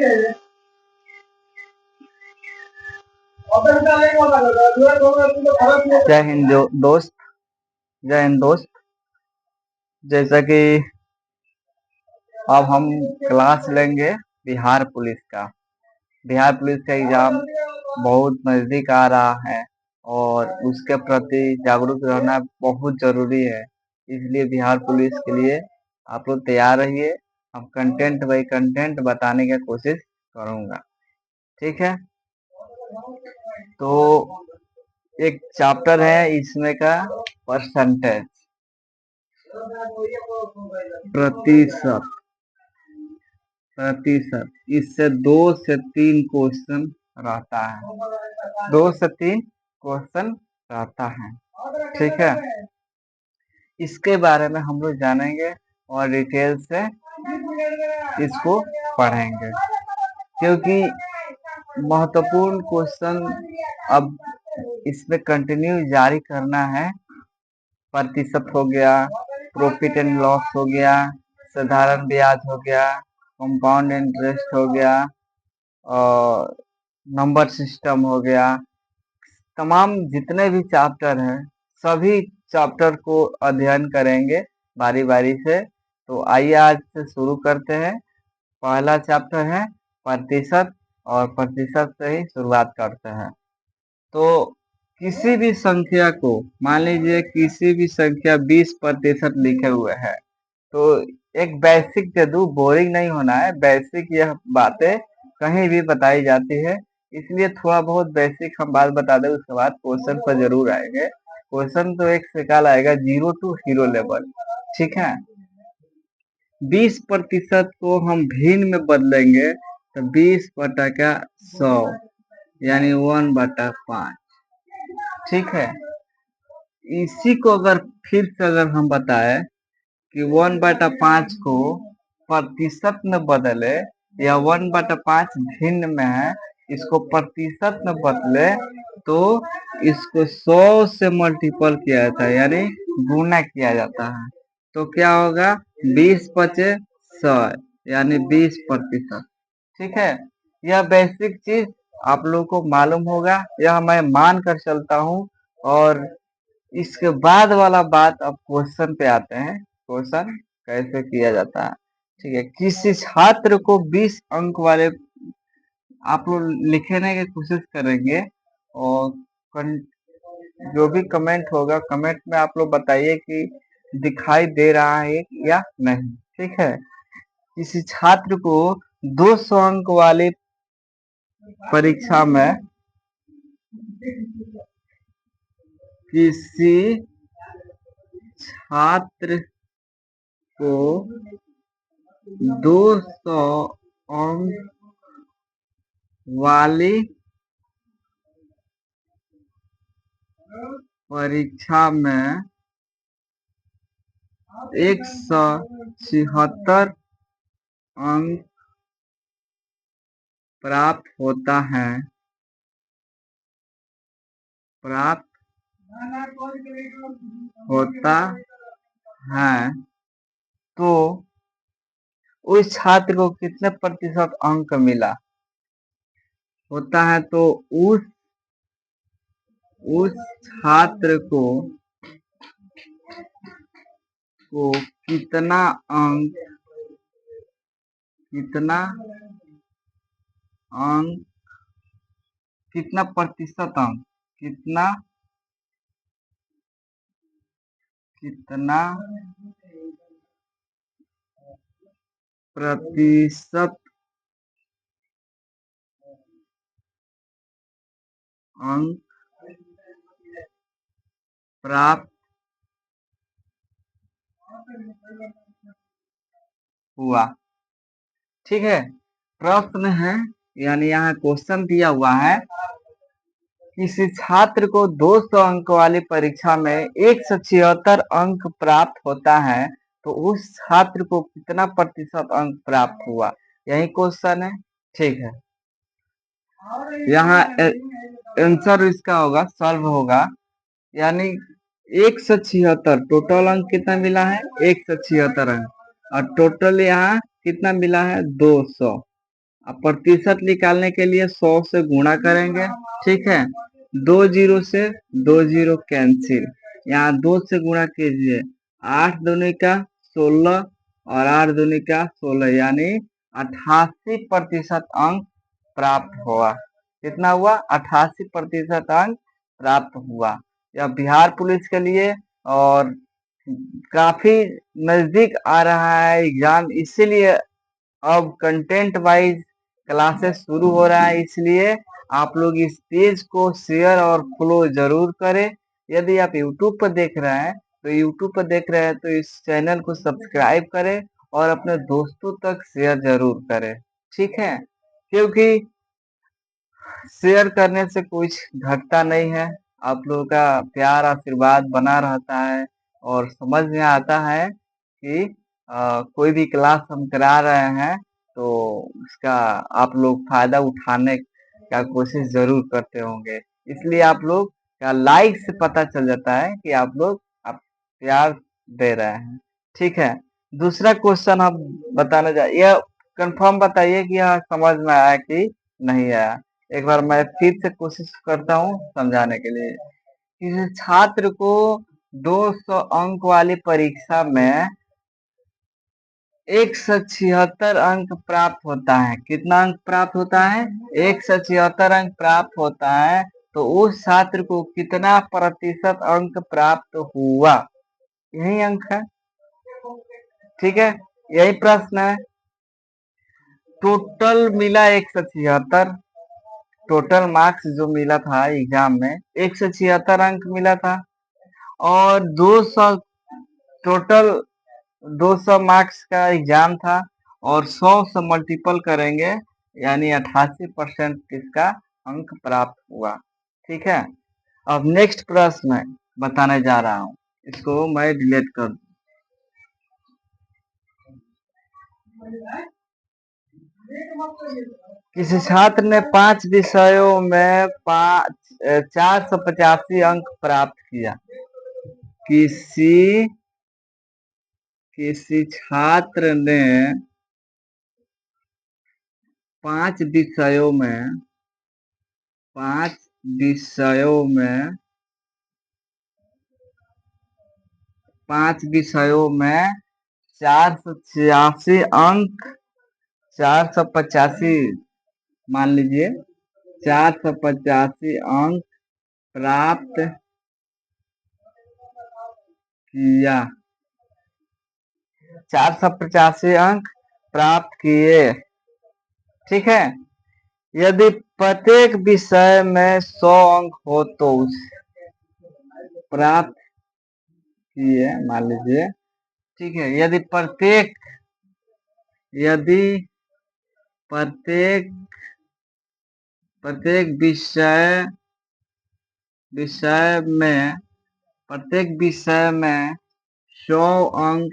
जय हिंद दोस्त, जय हिंद दोस्त। जैसा कि अब हम क्लास लेंगे बिहार पुलिस का। बिहार पुलिस का एग्जाम बहुत नजदीक आ रहा है और उसके प्रति जागरूक रहना बहुत जरूरी है। इसलिए बिहार पुलिस के लिए आप लोग तैयार रहिए। हम कंटेंट बाई कंटेंट बताने की कोशिश करूंगा, ठीक है। तो एक चैप्टर है इसमें का परसेंटेज, प्रतिशत। इससे 2 से 3 क्वेश्चन रहता है, 2 से 3 क्वेश्चन रहता है, ठीक है। इसके बारे में हम लोग जानेंगे और डिटेल से इसको पढ़ेंगे, क्योंकि महत्वपूर्ण क्वेश्चन अब इसमें कंटिन्यू जारी करना है। प्रतिशत हो गया, प्रॉफिट एंड लॉस हो गया, साधारण ब्याज हो गया, कंपाउंड इंटरेस्ट हो गया और नंबर सिस्टम हो गया। तमाम जितने भी चैप्टर हैं सभी चैप्टर को अध्ययन करेंगे बारी बारी से। तो आइए आज से शुरू करते हैं। पहला चैप्टर है प्रतिशत और प्रतिशत से ही शुरुआत करते हैं। तो किसी भी संख्या को, मान लीजिए किसी भी संख्या 20% लिखे हुए है, तो एक बेसिक दे दूं, बोरिंग नहीं होना है। बेसिक यह बातें कहीं भी बताई जाती है, इसलिए थोड़ा बहुत बेसिक हम बात बता दें, उसके बाद क्वेश्चन पर जरूर आएंगे। क्वेश्चन तो एक से काल आएगा 0 to हीरो लेवल, ठीक है। 20% को हम भिन्न में बदलेंगे तो 20/100 यानी 1/5, ठीक है। इसी को अगर फिर से अगर हम बताए कि 1/5 को प्रतिशत में बदले या 1/5 भिन्न में है, इसको प्रतिशत में बदले तो इसको 100 से मल्टीपल किया जाता है, यानी गुना किया जाता है। तो क्या होगा, 20 बचे 100 यानी 20%, ठीक है। यह बेसिक चीज आप लोग को मालूम होगा, यह मैं मान कर चलता हूँ। और इसके बाद वाला बात, अब क्वेश्चन पे आते हैं। क्वेश्चन कैसे किया जाता है, ठीक है। किसी छात्र को 20 अंक वाले आप लोग लिखने की कोशिश करेंगे और जो भी कमेंट होगा, कमेंट में आप लोग बताइए कि दिखाई दे रहा है या नहीं, ठीक है। किसी छात्र को 200 अंक वाली परीक्षा में किसी छात्र को 200 अंक वाली परीक्षा में 176 अंक प्राप्त होता है, तो उस छात्र को कितने प्रतिशत अंक मिला होता है। तो उस छात्र को कितना अंक कितना प्रतिशत अंक कितना प्रतिशत अंक प्राप्त हुआ, ठीक है। प्रश्न है, यानी यहाँ क्वेश्चन दिया हुआ है, किसी छात्र को 200 अंक वाली परीक्षा में 176 अंक प्राप्त होता है, तो उस छात्र को कितना प्रतिशत अंक प्राप्त हुआ, यही क्वेश्चन है, ठीक है। यहाँ आंसर इसका होगा, सॉल्व होगा, यानी 176 टोटल अंक कितना मिला है, 176 अंक, और टोटल यहाँ कितना मिला है, 200। अब प्रतिशत निकालने के लिए 100 से गुणा करेंगे, ठीक है। 2 जीरो से 2 जीरो कैंसिल, यहाँ 2 से गुणा कीजिए, 8 दूनी का 16 और 8 दूनी का 16 यानी 88% अंक प्राप्त हुआ। कितना हुआ? 88% अंक प्राप्त हुआ। यह बिहार पुलिस के लिए और काफी नजदीक आ रहा है एग्जाम, इसीलिए अब कंटेंट वाइज क्लासेस शुरू हो रहा है, इसलिए आप लोग इस पेज को शेयर और फॉलो जरूर करें। यदि आप यूट्यूब पर देख रहे हैं तो इस चैनल को सब्सक्राइब करें और अपने दोस्तों तक शेयर जरूर करें, ठीक है। क्योंकि शेयर करने से कुछ घटता नहीं है, आप लोगों का प्यार आशीर्वाद बना रहता है और समझ में आता है कि कोई भी क्लास हम करा रहे हैं तो उसका आप लोग फायदा उठाने का कोशिश जरूर करते होंगे, इसलिए आप लोग का लाइक से पता चल जाता है कि आप प्यार दे रहे हैं, ठीक है। दूसरा क्वेश्चन हम बताने जा, यह कंफर्म बताइए कि यह समझ में आया कि नहीं आया। एक बार मैं फिर से कोशिश करता हूँ समझाने के लिए। किसी छात्र को 200 अंक वाली परीक्षा में 176 अंक प्राप्त होता है। कितना अंक प्राप्त होता है? 176 अंक प्राप्त होता है। तो उस छात्र को कितना प्रतिशत अंक प्राप्त हुआ? यही अंक है, ठीक है, यही प्रश्न है। टोटल मिला 176, टोटल मार्क्स जो मिला था एग्जाम में 176 अंक मिला था, और 200 टोटल 200 मार्क्स का एग्जाम था, और 100 से मल्टीपल करेंगे यानी 88% इसका अंक प्राप्त हुआ, ठीक है। अब नेक्स्ट प्रश्न बताने जा रहा हूँ, इसको मैं डिलीट कर दूं। किसी छात्र ने 5 विषयों में 485 अंक प्राप्त किया। किसी किसी छात्र ने 5 विषयों में 5 विषयों में 5 विषयों में 486 अंक 485 मान लीजिए 485 अंक प्राप्त किया, 485 अंक प्राप्त किए, ठीक है। यदि प्रत्येक विषय में 100 अंक हो तो उस प्राप्त किए मान लीजिए, ठीक है। यदि प्रत्येक प्रत्येक विषय में 100 अंक